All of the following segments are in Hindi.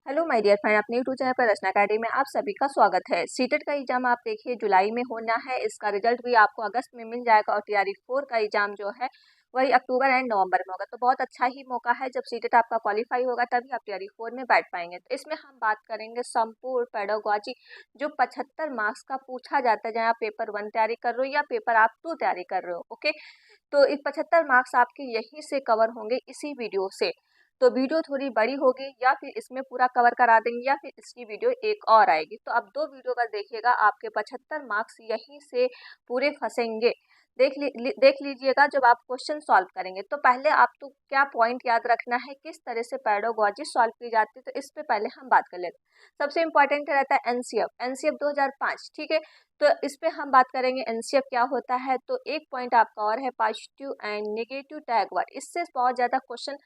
हेलो माय डियर फ्रेंड, अपने यूट्यूब चैनल पर रचना अकेडमी में आप सभी का स्वागत है। सीटेट का एग्जाम आप देखिए जुलाई में होना है, इसका रिजल्ट भी आपको अगस्त में मिल जाएगा और टीआरई 4 का एग्जाम जो है वही अक्टूबर एंड नवंबर में होगा। तो बहुत अच्छा ही मौका है, जब सीटेट आपका क्वालिफाई होगा तभी आप टीआरई 4 में बैठ पाएंगे। तो इसमें हम बात करेंगे संपूर्ण पेडागोजी, जो 75 मार्क्स का पूछा जाता है, चाहे आप पेपर 1 तैयारी कर रहे हो या पेपर आप 2 तैयारी कर रहे हो। ओके, तो इस 75 मार्क्स आपके यहीं से कवर होंगे इसी वीडियो से। तो वीडियो थोड़ी बड़ी होगी या फिर इसमें पूरा कवर करा देंगे या फिर इसकी वीडियो एक और आएगी। तो अब 2 वीडियो अगर देखिएगा आपके 75 मार्क्स यहीं से पूरे फंसेंगे। देख लीजिएगा जब आप क्वेश्चन सॉल्व करेंगे। तो पहले आपको क्या पॉइंट याद रखना है, किस तरह से पेडागोजी सॉल्व की जाती है, तो इस पे पहले हम बात कर लेते हैं। सबसे इंपॉर्टेंट रहता है एनसीएफ 2005। ठीक है, तो इस पे हम बात करेंगे एनसीएफ क्या होता है। तो एक पॉइंट आपका और है positive and negative tag word. इससे बहुत ज़्यादा क्वेश्चन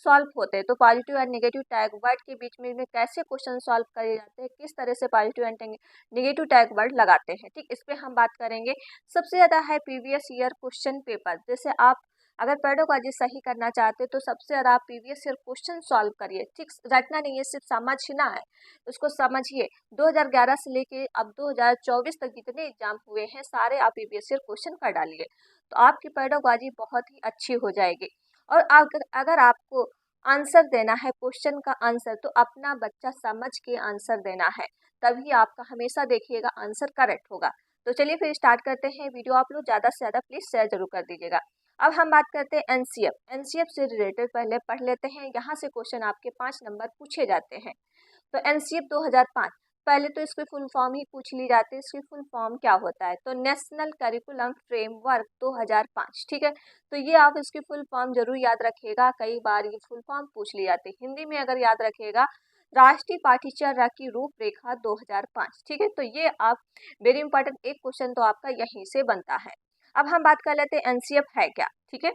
सॉल्व होते हैं। तो positive and negative tag word के बीच में कैसे क्वेश्चन सॉल्व करे जाते हैं, किस तरह से positive and negative tag word लगाते हैं, ठीक, इस पे हम बात करेंगे। सबसे ज़्यादा है प्रीवियस ईयर क्वेश्चन पेपर। जैसे आप अगर पेडागोजी सही करना चाहते हैं तो सबसे ज़्यादा आप प्रीवियस ईयर क्वेश्चन सॉल्व करिए। ठीक, रटना नहीं है, सिर्फ समझना है, उसको समझिए। 2011 से लेके अब 2024 तक जितने एग्जाम हुए हैं सारे आप प्रीवियस ईयर क्वेश्चन कर डालिए, तो आपकी पेडागोजी बहुत ही अच्छी हो जाएगी। और अगर आपको आंसर देना है, क्वेश्चन का आंसर, तो अपना बच्चा समझ के आंसर देना है, तभी आपका हमेशा देखिएगा आंसर करेक्ट होगा। तो चलिए फिर स्टार्ट करते हैं। वीडियो आप लोग ज़्यादा से ज़्यादा प्लीज़ शेयर जरूर कर दीजिएगा। अब हम बात करते हैं एनसीएफ से रिलेटेड पहले पढ़ लेते हैं। यहाँ से क्वेश्चन आपके 5 नंबर पूछे जाते हैं। तो एनसीएफ 2005, पहले तो इसकी फुल फॉर्म ही पूछ ली जाती है। इसकी फुल फॉर्म क्या होता है, तो नेशनल करिकुलम फ्रेमवर्क 2005। ठीक है, तो ये आप इसकी फुल फॉर्म जरूर याद रखिएगा, कई बार ये फुल फॉर्म पूछ ली जाती है। हिंदी में अगर याद रखिएगा, राष्ट्रीय पाठ्यचर्या की रूपरेखा 2005। ठीक है, तो ये आप वेरी इंपॉर्टेंट एक क्वेश्चन तो आपका यहीं से बनता है। अब हम बात कर लेते हैं एनसीएफ है क्या। ठीक है,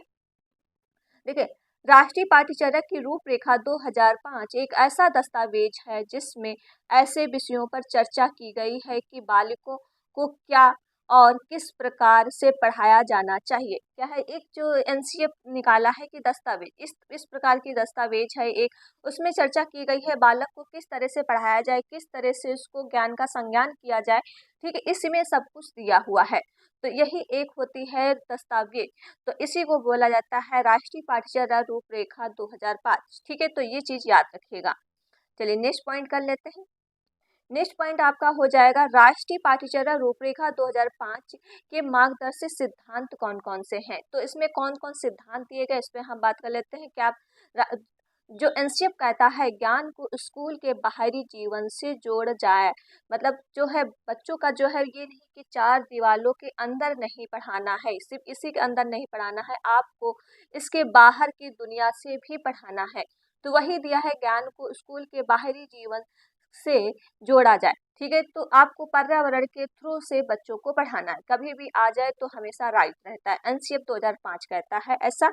देखिए, राष्ट्रीय पाठ्यचर्या की रूपरेखा 2005 एक ऐसा दस्तावेज है जिसमें ऐसे विषयों पर चर्चा की गई है कि बालकों को क्या और किस प्रकार से पढ़ाया जाना चाहिए। क्या है, एक जो एनसीएफ निकाला है कि दस्तावेज, इस प्रकार की दस्तावेज है एक, उसमें चर्चा की गई है बालक को किस तरह से पढ़ाया जाए, किस तरह से उसको ज्ञान का संज्ञान किया जाए। ठीक है, इसमें सब कुछ दिया हुआ है। तो यही एक होती है दस्तावेज, तो इसी को बोला जाता है राष्ट्रीय पाठ्यचर्या रूपरेखा 2005। ठीक है, तो ये चीज याद रखिएगा। चलिए नेक्स्ट पॉइंट कर लेते हैं। नेक्स्ट पॉइंट आपका हो जाएगा राष्ट्रीय पाठ्यचर्या रूपरेखा 2005 के मार्गदर्शित सिद्धांत कौन कौन से हैं। तो इसमें कौन कौन सिद्धांत दिए गए, इस पे हम बात कर लेते हैं। क्या जो एनसीएफ कहता है ज्ञान को स्कूल के बाहरी जीवन से जोड़ जाए, मतलब जो है बच्चों का जो है ये नहीं कि 4 दीवालों के अंदर नहीं पढ़ाना है, सिर्फ इसी के अंदर नहीं पढ़ाना है, आपको इसके बाहर की दुनिया से भी पढ़ाना है। तो वही दिया है, ज्ञान को स्कूल के बाहरी जीवन से जोड़ा जाए। ठीक है, तो आपको पर्यावरण के थ्रू से बच्चों को पढ़ाना है, कभी भी आ जाए तो हमेशा राइट रहता है। एनसीएफ 2005 कहता है ऐसा।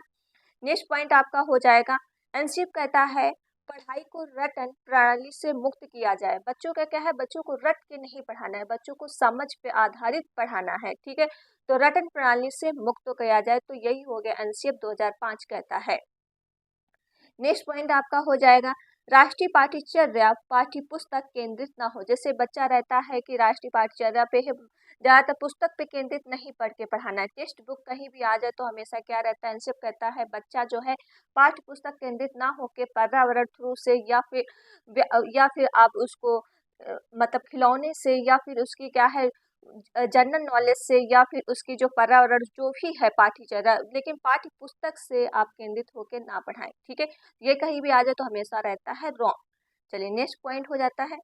नेक्स्ट पॉइंट आपका हो जाएगा, एनसीएफ कहता है पढ़ाई को रटन प्रणाली से मुक्त किया जाए। बच्चों का क्या है, बच्चों को रट के नहीं पढ़ाना है, बच्चों को समझ पे आधारित पढ़ाना है। ठीक है, तो रटन प्रणाली से मुक्त किया जाए, तो यही हो गया एनसीएफ 2005 कहता है। नेक्स्ट पॉइंट आपका हो जाएगा राष्ट्रीय पाठ्यचर्या पाठ्य पुस्तक केंद्रित ना हो। जैसे बच्चा रहता है कि राष्ट्रीय पाठ्यचर्या पे ज़्यादातर पुस्तक पे केंद्रित नहीं पढ़ के पढ़ाना है, टेक्स्ट बुक कहीं भी आ जाए तो हमेशा क्या रहता है, एनसीएफ कहता है बच्चा जो है पाठ्य पुस्तक केंद्रित ना होके पर्यावरण थ्रू से या फिर आप उसको मतलब खिलौने से या फिर उसकी क्या है जनरल नॉलेज से या फिर उसकी जो पर्यावरण जो भी है पाठ्यचर्या, लेकिन पाठ्य पुस्तक से आप केंद्रित होकर ना पढ़ाएं। ठीक है, ये कहीं भी आ जाए तो हमेशा रहता है रॉन्ग। चलिए नेक्स्ट पॉइंट हो जाता है,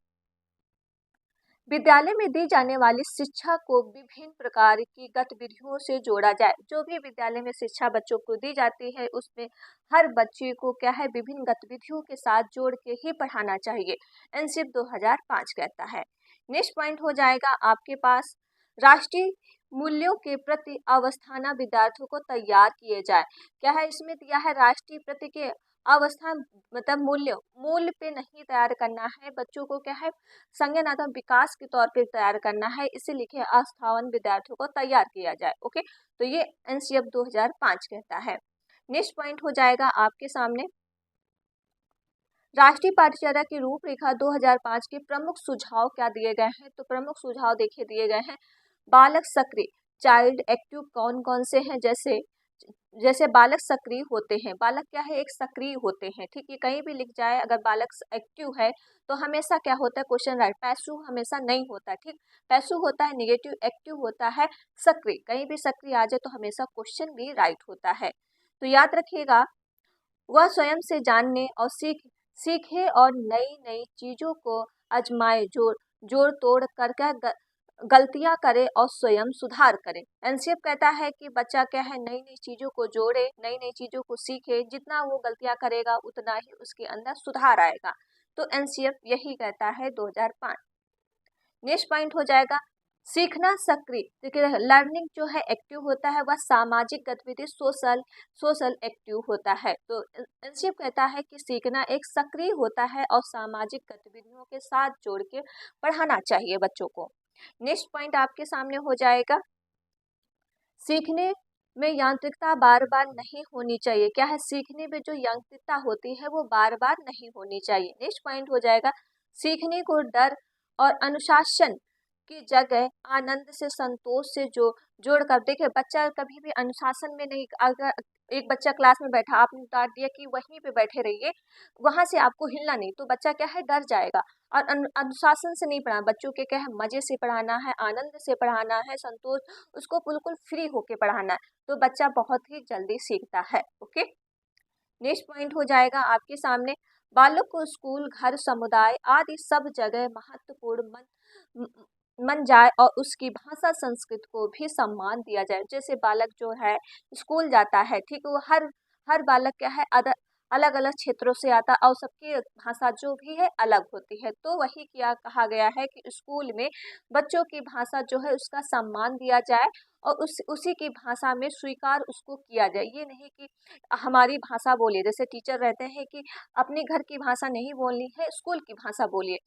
विद्यालय में दी जाने वाली शिक्षा को विभिन्न प्रकार की गतिविधियों से जोड़ा जाए। जो भी विद्यालय में शिक्षा बच्चों को दी जाती है उसमें हर बच्चे को क्या है विभिन्न गतिविधियों के साथ जोड़ के ही पढ़ाना चाहिए, एनसीएफ 2005 कहता है। नेक्स्ट पॉइंट हो जाएगा आपके पास राष्ट्रीय मूल्यों के प्रति अवस्थाना विद्यार्थियों को तैयार किए जाए। क्या है, इसमें दिया है राष्ट्रीय प्रति के अवस्था, मतलब मूल्य पे नहीं तैयार करना है बच्चों को, क्या है संज्ञानात्मक विकास के तौर पे तैयार करना है, इसे लिखे अस्थावन विद्यार्थियों को तैयार किया जाए। ओके, तो ये एनसीएफ 2005 कहता है। नेक्स्ट पॉइंट हो जाएगा आपके सामने राष्ट्रीय पाठ्यचर्या की रूपरेखा 2005 के प्रमुख सुझाव क्या दिए गए हैं? तो प्रमुख सुझाव देखिए दिए गए हैं। बालक सक्रिय, चाइल्ड एक्टिव कौन कौन से हैं? जैसे जैसे बालक सक्रिय होते हैं, बालक क्या है, एक सक्रिय होते हैं, ठीक है, कहीं भी लिख जाए अगर बालक एक्टिव है तो हमेशा क्या होता है, क्वेश्चन राइट। पैसिव हमेशा नहीं होता है, ठीक, पैसिव होता है निगेटिव, एक्टिव होता है सक्रिय, कहीं भी सक्रिय आ जाए तो हमेशा क्वेश्चन भी राइट होता है। तो याद रखिएगा, वह स्वयं से जानने और सीखे और नई नई चीजों को आजमाए, जोड़ तोड़ करके गलतियां करे और स्वयं सुधार करे। एनसीएफ कहता है कि बच्चा क्या है, नई नई चीजों को जोड़े, नई नई चीजों को सीखे, जितना वो गलतियां करेगा उतना ही उसके अंदर सुधार आएगा। तो एनसीएफ यही कहता है 2005। नेक्स्ट पॉइंट हो जाएगा सीखना सक्रिय। देखिए लर्निंग जो है एक्टिव होता है, वह सामाजिक गतिविधि सोशल एक्टिव होता है। तो एनसीएफ कहता है कि सीखना एक सक्रिय होता है और सामाजिक गतिविधियों के साथ जोड़ के पढ़ाना चाहिए बच्चों को। नेक्स्ट पॉइंट आपके सामने हो जाएगा, सीखने में यांत्रिकता बार बार नहीं होनी चाहिए। क्या है, सीखने में जो यांत्रिकता होती है वो बार बार नहीं होनी चाहिए। नेक्स्ट पॉइंट हो जाएगा, सीखने को डर और अनुशासन की जगह आनंद से, संतोष से जो जोड़कर। देखिए बच्चा कभी भी अनुशासन में नहीं, अगर एक बच्चा क्लास में बैठा, आपने डांट दिया कि वहीं पे बैठे रहिए, वहां से आपको हिलना नहीं, तो बच्चा क्या है, डर जाएगा। और अनुशासन से नहीं पढ़ाना, बच्चों के क्या है, मजे से पढ़ाना है, आनंद से पढ़ाना है, संतोष, उसको बिल्कुल फ्री होके पढ़ाना है, तो बच्चा बहुत ही जल्दी सीखता है। ओके, नेक्स्ट पॉइंट हो जाएगा आपके सामने, बालक को स्कूल, घर, समुदाय आदि सब जगह महत्वपूर्ण मन जाए और उसकी भाषा संस्कृत को भी सम्मान दिया जाए। जैसे बालक जो है स्कूल जाता है, ठीक है, वो हर बालक क्या है, अलग अलग क्षेत्रों से आता है और सबकी भाषा जो भी है अलग होती है। तो वही क्या कहा गया है कि स्कूल में बच्चों की भाषा जो है उसका सम्मान दिया जाए और उसी की भाषा में स्वीकार उसको किया जाए। ये नहीं कि हमारी भाषा बोलिए, जैसे टीचर रहते हैं कि अपने घर की भाषा नहीं बोलनी है, स्कूल की भाषा बोलिए।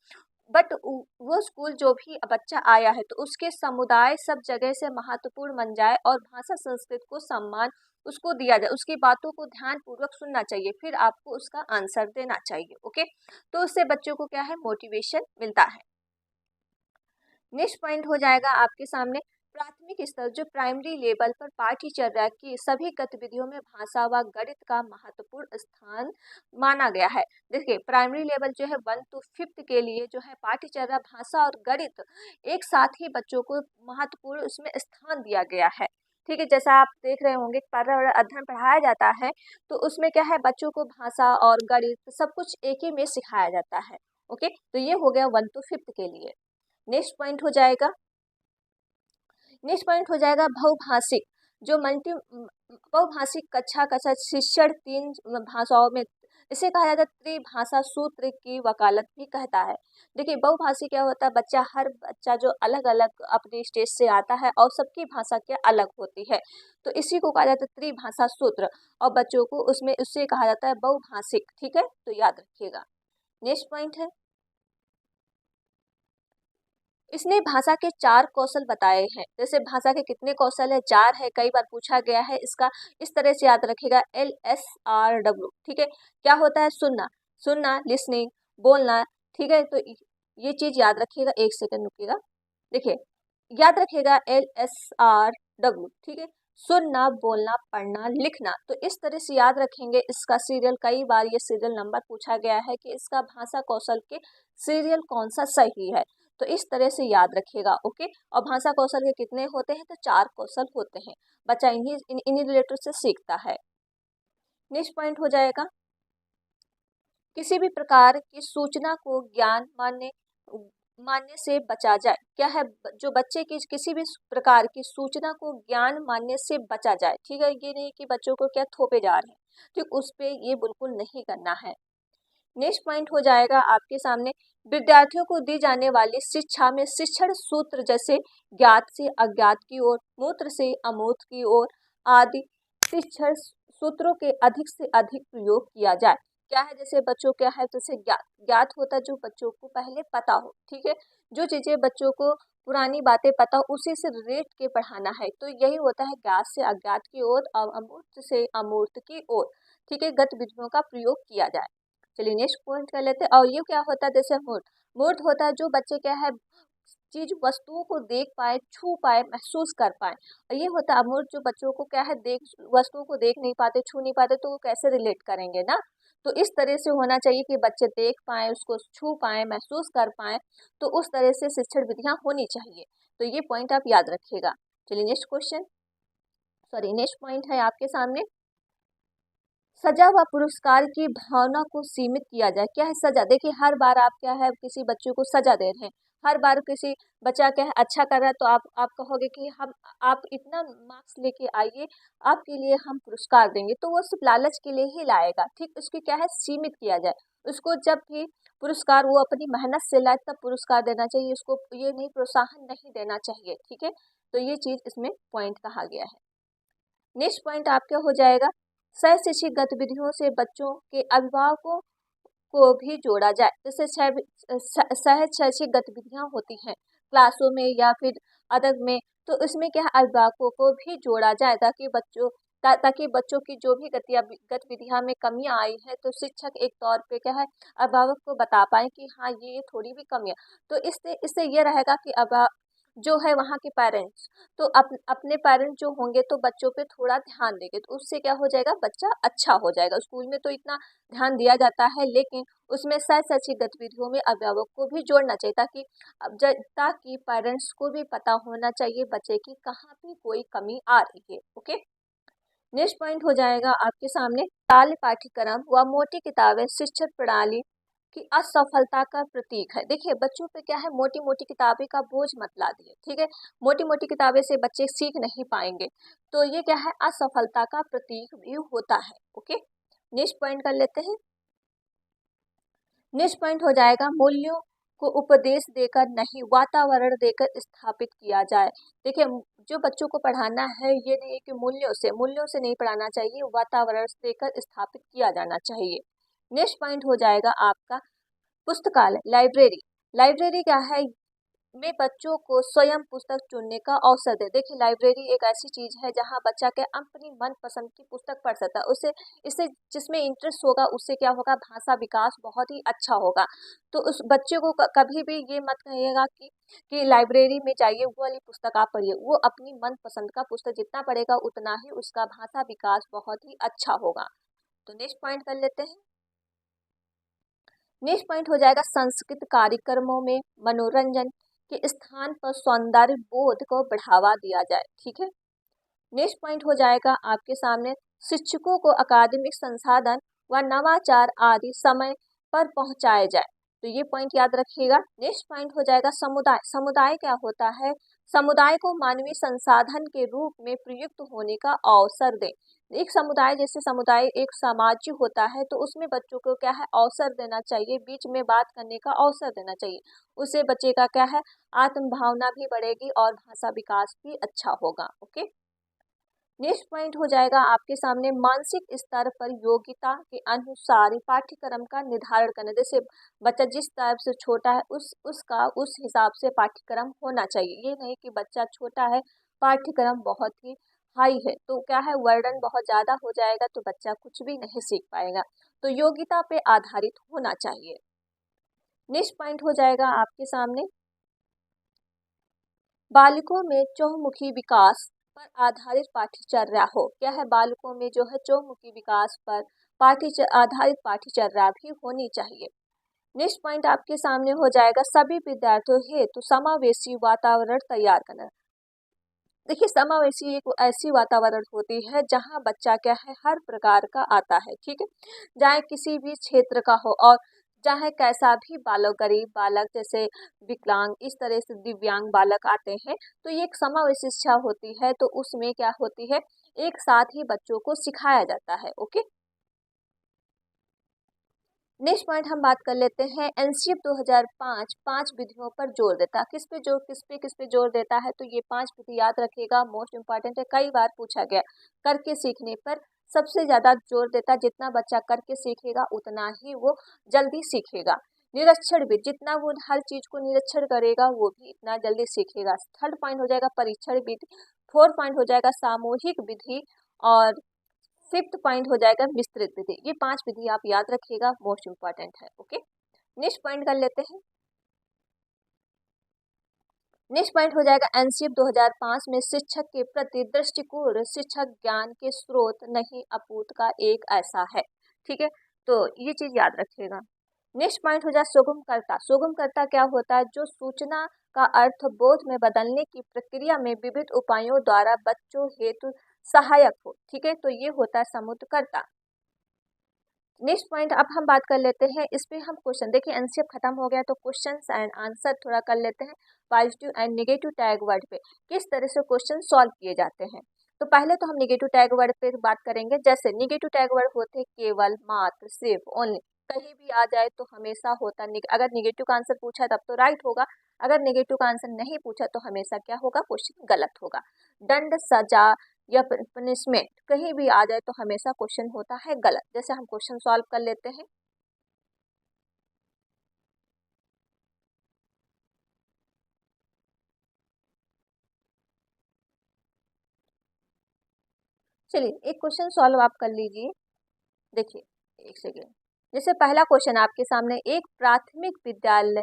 बट वो स्कूल जो भी बच्चा आया है तो उसके समुदाय सब जगह से महत्वपूर्ण बन जाए और भाषा संस्कृत को सम्मान उसको दिया जाए, उसकी बातों को ध्यान पूर्वक सुनना चाहिए, फिर आपको उसका आंसर देना चाहिए। ओके, तो उससे बच्चों को क्या है, मोटिवेशन मिलता है। नेक्स्ट पॉइंट हो जाएगा आपके सामने, प्राथमिक स्तर जो प्राइमरी लेवल पर पाठ्यचर्या की सभी गतिविधियों में भाषा व गणित का महत्वपूर्ण स्थान माना गया है। देखिए प्राइमरी लेवल जो है 1 to 5 के लिए जो है पाठ्यचर्या भाषा और गणित एक साथ ही बच्चों को महत्वपूर्ण उसमें स्थान दिया गया है। ठीक है, जैसा आप देख रहे होंगे पर्यावरण अध्ययन पढ़ाया जाता है तो उसमें क्या है, बच्चों को भाषा और गणित सब कुछ एक ही में सिखाया जाता है। ओके, तो ये हो गया 1 to 5 के लिए। नेक्स्ट पॉइंट हो जाएगा, नेक्स्ट पॉइंट हो जाएगा बहुभाषिक, जो बहुभाषिक कक्षा कक्षा शिक्षण 3 भाषाओं में, इसे कहा जाता है त्रिभाषा सूत्र की वकालत भी कहता है। देखिए बहुभाषी क्या होता है, हर बच्चा जो अलग अलग अपने स्टेट से आता है और सबकी भाषा क्या अलग होती है, तो इसी को कहा जाता है त्रिभाषा सूत्र और बच्चों को उसमें उससे कहा जाता है बहुभाषिक। ठीक है, तो याद रखिएगा। नेक्स्ट पॉइंट है, इसने भाषा के 4 कौशल बताए हैं। जैसे भाषा के कितने कौशल है, 4 है, कई बार पूछा गया है इसका, इस तरह से याद रखिएगा LSRW। ठीक है, क्या होता है, सुनना, लिसनिंग, बोलना। ठीक है, तो ये चीज याद रखिएगा, एक सेकंड रुकिएगा। देखिए याद रखिएगा LSRW। ठीक है, सुनना, बोलना, पढ़ना, लिखना। तो इस तरह से याद रखेंगे इसका सीरियल, कई बार ये सीरियल नंबर पूछा गया है कि इसका भाषा कौशल के सीरियल कौन सा सही है, तो इस तरह से याद रखिएगा। ओके, और भाषा कौशल के कितने होते हैं, तो 4 कौशल होते हैं, बच्चा इन्हीं रिलेटेड से सीखता है। नेक्स्ट पॉइंट हो जाएगा, किसी भी प्रकार की सूचना को ज्ञान मानने से बचा जाए। क्या है, जो बच्चे की किसी भी प्रकार की सूचना को ज्ञान मानने से बचा जाए। ठीक है, ये नहीं कि बच्चों को क्या थोपे जा रहे हैं, ठीक, उस पे ये बिल्कुल नहीं करना है। नेक्स्ट पॉइंट हो जाएगा आपके सामने, विद्यार्थियों को दी जाने वाली शिक्षा में शिक्षण सूत्र जैसे ज्ञात से अज्ञात की ओर, मूत्र से अमूत्र की ओर आदि शिक्षण सूत्रों के अधिक से अधिक प्रयोग किया जाए। क्या है, जैसे बच्चों क्या है, जैसे ज्ञात होता है जो बच्चों को पहले पता हो। ठीक है, जो चीजें बच्चों को पुरानी बातें पता हो उसी से रिलेट के पढ़ाना है, तो यही होता है ज्ञात से अज्ञात की ओर और अमूर्त से अमूर्त की ओर। ठीक है, गतिविधियों का प्रयोग किया जाए। चलिए नेक्स्ट पॉइंट कर लेते हैं। और ये क्या होता है, जैसे मूर्त, मूर्त होता है जो बच्चे क्या है चीज वस्तुओं को देख पाए, छू पाए, महसूस कर पाए। और ये होता है अमूर्त, जो बच्चों को क्या है देख वस्तुओं को देख नहीं पाते, छू नहीं पाते, तो वो कैसे रिलेट करेंगे ना। तो इस तरह से होना चाहिए कि बच्चे देख पाए, उसको छू पाए, महसूस कर पाए, तो उस तरह से शिक्षण विधियां होनी चाहिए। तो ये पॉइंट आप याद रखिएगा। चलिए next question, sorry next point है आपके सामने, सजा व पुरस्कार की भावना को सीमित किया जाए। क्या है सजा, देखिए हर बार आप क्या है किसी बच्चे को सजा दे रहे हैं, हर बार किसी बच्चा क्या है अच्छा कर रहा है तो आप कहोगे कि हम आप इतना मार्क्स लेके आइए, आपके लिए हम पुरस्कार देंगे, तो वो सिर्फ लालच के लिए ही लाएगा। ठीक, उसकी क्या है सीमित किया जाए, उसको जब भी पुरस्कार वो अपनी मेहनत से लाए तब पुरस्कार देना चाहिए, उसको ये नहीं प्रोत्साहन नहीं देना चाहिए। ठीक है, तो ये चीज इसमें पॉइंट कहा गया है। नेक्स्ट पॉइंट आपका हो जाएगा, सह शैक्षिक गतिविधियों से बच्चों के अभिभावकों को भी जोड़ा जाए। जैसे सह शैक्षिक गतिविधियां होती हैं क्लासों में या फिर अदर में, तो इसमें क्या है अभिभावकों को भी जोड़ा जाए, ताकि ताकि बच्चों की जो भी गतिविधियां में कमियां आई है तो शिक्षक एक तौर पे क्या है अभिभावक को बता पाए कि हाँ ये थोड़ी भी कमी है। तो इससे इससे ये रहेगा कि अब जो है वहाँ के पेरेंट्स तो अपने पेरेंट्स जो होंगे तो बच्चों पे थोड़ा ध्यान देंगे, तो उससे क्या हो जाएगा बच्चा अच्छा हो जाएगा। स्कूल में तो इतना ध्यान दिया जाता है, लेकिन उसमें सह शैक्षिक गतिविधियों में अभिभावक को भी जोड़ना चाहिए, ताकि पेरेंट्स को भी पता होना चाहिए बच्चे की कहाँ पे कोई कमी आ रही है। ओके, नेक्स्ट पॉइंट हो जाएगा आपके सामने, बाल्य पाठ्यक्रम व मोटी किताबें शिक्षण प्रणाली की असफलता का प्रतीक है। देखिए बच्चों पे क्या है मोटी मोटी किताबें का बोझ मत ला दिए। ठीक है, मोटी मोटी किताबें से बच्चे सीख नहीं पाएंगे, तो ये क्या है असफलता का प्रतीक भी होता है। ओके, नेक्स्ट पॉइंट कर लेते हैं। नेक्स्ट पॉइंट हो जाएगा, मूल्यों को उपदेश देकर नहीं वातावरण देकर स्थापित किया जाए। देखिए जो बच्चों को पढ़ाना है ये नहीं कि मूल्यों से नहीं पढ़ाना चाहिए, वातावरण देकर स्थापित किया जाना चाहिए। नेक्स्ट पॉइंट हो जाएगा आपका पुस्तकालय, लाइब्रेरी। लाइब्रेरी क्या है में बच्चों को स्वयं पुस्तक चुनने का अवसर दे। देखिए लाइब्रेरी एक ऐसी चीज है जहां बच्चा के अपनी मनपसंद की पुस्तक पढ़ सकता है, उसे इससे जिसमें इंटरेस्ट होगा उससे क्या होगा भाषा विकास बहुत ही अच्छा होगा। तो उस बच्चे को कभी भी ये मत कहिएगा कि लाइब्रेरी में जाइए वो वाली पुस्तक आप पढ़िए, वो अपनी मनपसंद का पुस्तक जितना पढ़ेगा उतना ही उसका भाषा विकास बहुत ही अच्छा होगा। तो नेक्स्ट पॉइंट कर लेते हैं। नेक्स्ट पॉइंट हो जाएगा, सांस्कृतिक कार्यक्रमों में मनोरंजन के स्थान पर सौंदर्य बोध को बढ़ावा दिया जाए। ठीक है, नेक्स्ट पॉइंट हो जाएगा आपके सामने, शिक्षकों को अकादमिक संसाधन व नवाचार आदि समय पर पहुंचाए जाए। तो ये पॉइंट याद रखिएगा। नेक्स्ट पॉइंट हो जाएगा समुदाय। समुदाय क्या होता है, समुदाय को मानवीय संसाधन के रूप में प्रयुक्त होने का अवसर दें। एक समुदाय जैसे समुदाय एक समाज होता है तो उसमें बच्चों को क्या है अवसर देना चाहिए, बीच में बात करने का अवसर देना चाहिए, उससे बच्चे का क्या है आत्म भावना भी बढ़ेगी और भाषा विकास भी अच्छा होगा। ओके, नेक्स्ट पॉइंट हो जाएगा आपके सामने, मानसिक स्तर पर योग्यता के अनुसार पाठ्यक्रम का निर्धारण करना। जैसे बच्चा जिस टाइप से छोटा है उस हिसाब से पाठ्यक्रम होना चाहिए। ये नहीं कि बच्चा छोटा है पाठ्यक्रम बहुत ही हाई है तो क्या है वर्डन बहुत ज़्यादा हो जाएगा तो बच्चा कुछ भी नहीं सीख पाएगा। तो योग्यता पे आधारित होना चाहिए। नेक्स्ट पॉइंट हो जाएगा आपके सामने, बालकों में चहुमुखी विकास पर आधारित पाठ्यचर्या हो। क्या है बालकों में जो है चहुमुखी विकास पर आधारित पाठ्यचर्या भी होनी चाहिए। नेक्स्ट पॉइंट आपके सामने हो जाएगा, सभी विद्यार्थियों हेतु समावेशी वातावरण तैयार करना। देखिए समावेशी एक ऐसी वातावरण होती है जहाँ बच्चा क्या है हर प्रकार का आता है। ठीक है, चाहे किसी भी क्षेत्र का हो और चाहे कैसा भी बालक, गरीब बालक जैसे विकलांग इस तरह से दिव्यांग बालक आते हैं, तो ये एक समावेशी शिक्षा होती है। तो उसमें क्या होती है एक साथ ही बच्चों को सिखाया जाता है। ओके, नेक्स्ट पॉइंट हम बात कर लेते हैं, एनसीएफ 2005 पांच विधियों पर जोर देता है। किस पे जोर देता है, तो ये पांच विधि याद रखिएगा, मोस्ट इंपॉर्टेंट है, कई बार पूछा गया। करके सीखने पर सबसे ज्यादा जोर देता है, जितना बच्चा करके सीखेगा उतना ही वो जल्दी सीखेगा। निरीक्षण विधि, जितना वो हर चीज को निरीक्षण करेगा वो भी इतना जल्दी सीखेगा। थर्ड पॉइंट हो जाएगा परीक्षण विधि। फोर्थ पॉइंट हो जाएगा सामूहिक विधि। और फिफ्थ पॉइंट हो जाएगा विस्तृत विधि। ये 5 विधि आप याद रखिएगा, मोस्ट इंपॉर्टेंट है। ओके, नेक्स्ट पॉइंट कर लेते हैं। नेक्स्ट पॉइंट हो जाएगा एनसीएफ 2005 में शिक्षक के प्रति दृष्टिकोण शिक्षक ज्ञान के स्रोत नहीं अपूत का एक ऐसा है। ठीक है, तो ये चीज याद रखिएगा। नेक्स्ट पॉइंट हो जाए सुगमकर्ता। सुगमकर्ता क्या होता है? जो सूचना का अर्थ बोध में बदलने की प्रक्रिया में विविध उपायों द्वारा बच्चों हेतु सहायक हो। ठीक है, तो ये होता है समुद्रकर्ता। नेक्स्ट पॉइंट अब हम बात कर लेते हैं, इस पे हम क्वेश्चन देखिए, एनसीएफ खत्म हो गया तो क्वेश्चंस एंड आंसर थोड़ा कर लेते हैं। Positive and negative tag word पे किस तरह से क्वेश्चन सॉल्व किए जाते हैं। तो पहले तो हम नेगेटिव टैग वर्ड पे बात करेंगे। जैसे नेगेटिव टैग वर्ड होते हैं केवल, मात्र, सिर्फ, ओनली, कहीं भी आ जाए तो हमेशा होता। अगर नेगेटिव का आंसर पूछा तब तो राइट होगा, अगर नेगेटिव का आंसर नहीं पूछा तो हमेशा क्या होगा? क्वेश्चन गलत होगा। दंड, सजा या पनिशमेंट कहीं भी आ जाए तो हमेशा क्वेश्चन होता है गलत। जैसे हम क्वेश्चन सॉल्व कर लेते हैं। चलिए एक क्वेश्चन सॉल्व आप कर लीजिए। देखिए एक सेकेंड। जैसे पहला क्वेश्चन आपके सामने, एक प्राथमिक विद्यालय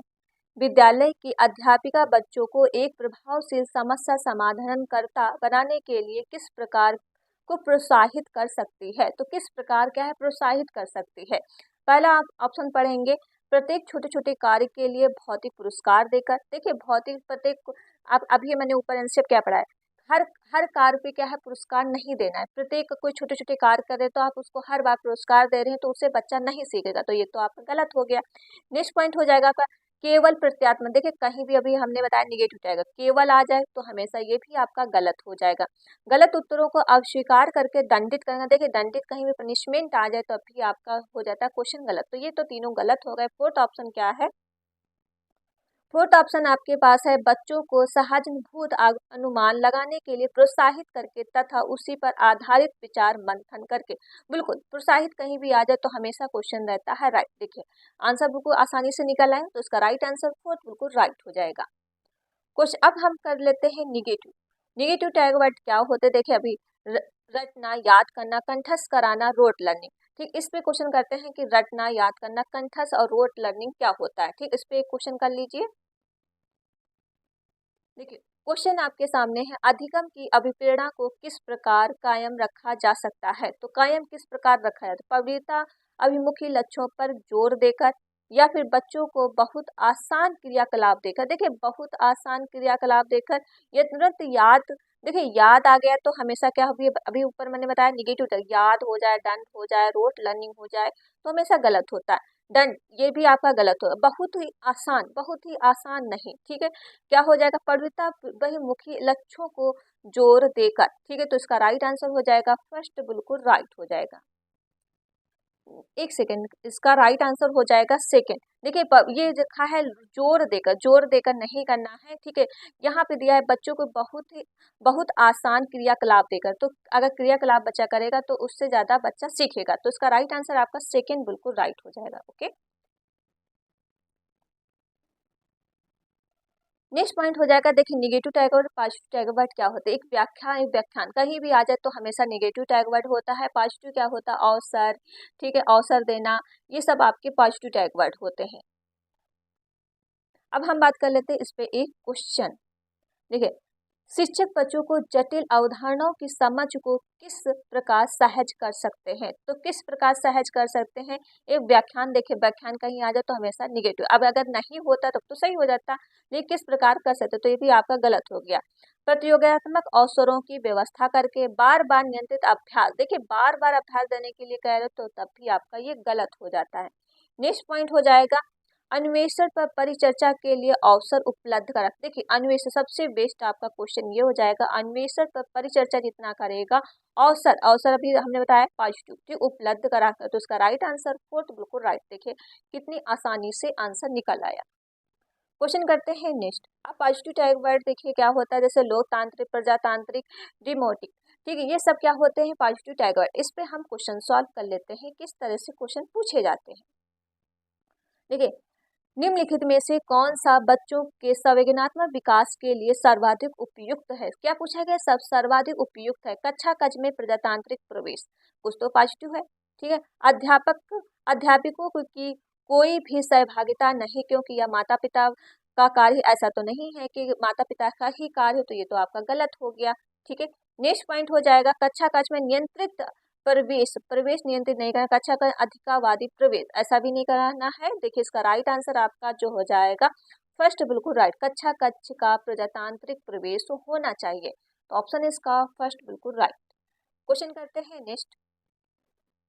विद्यालय की अध्यापिका बच्चों को एक प्रभावशील समस्या समाधानकर्ता बनाने के लिए किस प्रकार को प्रोत्साहित कर सकती है। तो किस प्रकार क्या है? प्रोत्साहित कर सकती है। पहला आप ऑप्शन पढ़ेंगे, प्रत्येक छोटे छोटे कार्य के लिए भौतिक पुरस्कार देकर। देखिए भौतिक प्रत्येक, आप अभी मैंने ऊपर आंसर क्या पढ़ा है, हर हर कार्य पे क्या है? पुरस्कार नहीं देना है। प्रत्येक कोई छोटे छोटे कार्य करे तो आप उसको हर बार पुरस्कार दे रहे हैं तो उससे बच्चा नहीं सीखेगा, तो ये तो आपका गलत हो गया। नेक्स्ट पॉइंट हो जाएगा आपका केवल प्रत्यात्मक। देखिए कहीं भी अभी हमने बताया निगेटिव आएगा, केवल आ जाए तो हमेशा ये भी आपका गलत हो जाएगा। गलत उत्तरों को अस्वीकार करके दंडित करना। देखिए दंडित कहीं भी पनिशमेंट आ जाए तो भी आपका हो जाता है क्वेश्चन गलत। तो ये तो तीनों गलत हो गए। फोर्थ ऑप्शन क्या है? फोर्थ ऑप्शन आपके पास है, बच्चों को सहानुभूत अनुमान लगाने के लिए प्रोत्साहित करके तथा उसी पर आधारित विचार मंथन करके। बिल्कुल प्रोत्साहित कहीं भी आ जाए तो हमेशा क्वेश्चन रहता है राइट। देखिए आंसर बिल्कुल आसानी से निकल आए तो इसका राइट आंसर फोर्थ बिल्कुल राइट हो जाएगा। क्वेश्चन अब हम कर लेते हैं निगेटिव। निगेटिव टैग वर्ड क्या होते हैं? देखिए अभी रटना, याद करना, कंठस्थ कराना, रोट लर्निंग। ठीक, इस पे क्वेश्चन करते हैं कि रटना, याद करना, कंठस्थ और रोट लर्निंग क्या होता है। ठीक, इस पे एक क्वेश्चन कर लीजिए। देखिए क्वेश्चन आपके सामने है, अधिगम की अभिप्रेरणा को किस प्रकार कायम रखा जा सकता है। तो कायम किस प्रकार रखा जाता है? प्रवृत्ता अभिमुखी लक्ष्यों पर जोर देकर या फिर बच्चों को बहुत आसान क्रियाकलाप देकर। देखिए बहुत आसान क्रियाकलाप देकर या तुरंत याद। देखिए याद आ गया तो हमेशा क्या, अभी अभी ऊपर मैंने बताया निगेटिव, याद हो जाए, डन हो जाए, रोट लर्निंग हो जाए तो हमेशा गलत होता है। डन ये भी आपका गलत होगा। बहुत ही आसान, बहुत ही आसान नहीं। ठीक है, क्या हो जाएगा? प्रवृत्ता बहुमुखी लक्ष्यों को जोर देकर। ठीक है, तो इसका राइट आंसर हो जाएगा फर्स्ट, बिल्कुल राइट हो जाएगा। एक सेकेंड, इसका राइट आंसर हो जाएगा सेकेंड। देखिए ये लिखा है जोर देकर, जोर देकर नहीं करना है। ठीक है, यहाँ पे दिया है बच्चों को बहुत आसान क्रियाकलाप देकर। तो अगर क्रियाकलाप बच्चा करेगा तो उससे ज्यादा बच्चा सीखेगा। तो इसका राइट आंसर आपका सेकेंड बिल्कुल राइट हो जाएगा। ओके, नेक्स्ट पॉइंट हो जाएगा। देखिए negative tag word, positive tag word क्या होता है? एक व्याख्या, एक व्याख्यान कहीं भी आ जाए तो हमेशा नेगेटिव टैग वर्ड होता है। पॉजिटिव क्या होता है? अवसर। ठीक है, अवसर देना, ये सब आपके पॉजिटिव टैग वर्ड होते हैं। अब हम बात कर लेते हैं इस पे एक क्वेश्चन। देखिए शिक्षक बच्चों को जटिल अवधारणाओं की समझ को किस प्रकार सहज कर सकते हैं। तो किस प्रकार सहज कर सकते हैं? एक व्याख्यान। देखिए व्याख्यान कहीं आ जाए तो हमेशा निगेटिव, अब अगर नहीं होता तब तो सही हो जाता, लेकिन किस प्रकार कर सकते, तो ये भी आपका गलत हो गया। प्रतियोगात्मक अवसरों की व्यवस्था करके बार बार नियंत्रित अभ्यास। देखिए बार बार अभ्यास देने के लिए कह रहे तो तब भी आपका ये गलत हो जाता है। नेक्स्ट पॉइंट हो जाएगा, अन्वेषण पर परिचर्चा के लिए अवसर उपलब्ध करा। देखिए अन्वेषण सबसे बेस्ट आपका क्वेश्चन ये हो जाएगा, अन्वेषण पर परिचर्चा जितना करेगा अवसर, अवसर अभी हमने बताया पॉजिटिव उपलब्ध करा, तो इसका राइट आंसर फोर्थ बिल्कुल राइट। देखिए कितनी आसानी से आंसर निकल आया। क्वेश्चन करते हैं नेक्स्ट। अब पॉजिटिव टैग वर्ड देखिए क्या होता है, जैसे लोकतांत्रिक, प्रजातांत्रिक, डिमोटिक। ठीक है, ये सब क्या होते हैं? Positive tag word. इस पे हम क्वेश्चन सॉल्व कर लेते हैं किस तरह से क्वेश्चन पूछे जाते हैं। देखिए निम्नलिखित में से कौन सा बच्चों के संवेदनात्मक विकास के लिए सर्वाधिक उपयुक्त है? क्या पूछा गया? सब सर्वाधिक उपयुक्त है कक्षा कक्ष में प्रजातांत्रिक प्रवेश, कुछ तो पॉजिटिव है। ठीक है, अध्यापकों की कोई भी सहभागिता नहीं क्योंकि यह माता पिता का कार्य, ऐसा तो नहीं है कि माता पिता का ही कार्य, तो ये तो आपका गलत हो गया। ठीक है, नेक्स्ट पॉइंट हो जाएगा कक्षा कक्ष में नियंत्रित प्रवेश नियंत्रित नहीं करना, कक्षा का अधिकावादी प्रवेश, ऐसा भी नहीं कराना है। देखिए इसका राइट आंसर आपका जो हो जाएगा फर्स्ट, बिल्कुल राइट, कक्षा कक्ष का प्रजातांत्रिक प्रवेश तो होना चाहिए, तो ऑप्शन इसका फर्स्ट बिल्कुल राइट। क्वेश्चन करते हैं नेक्स्ट।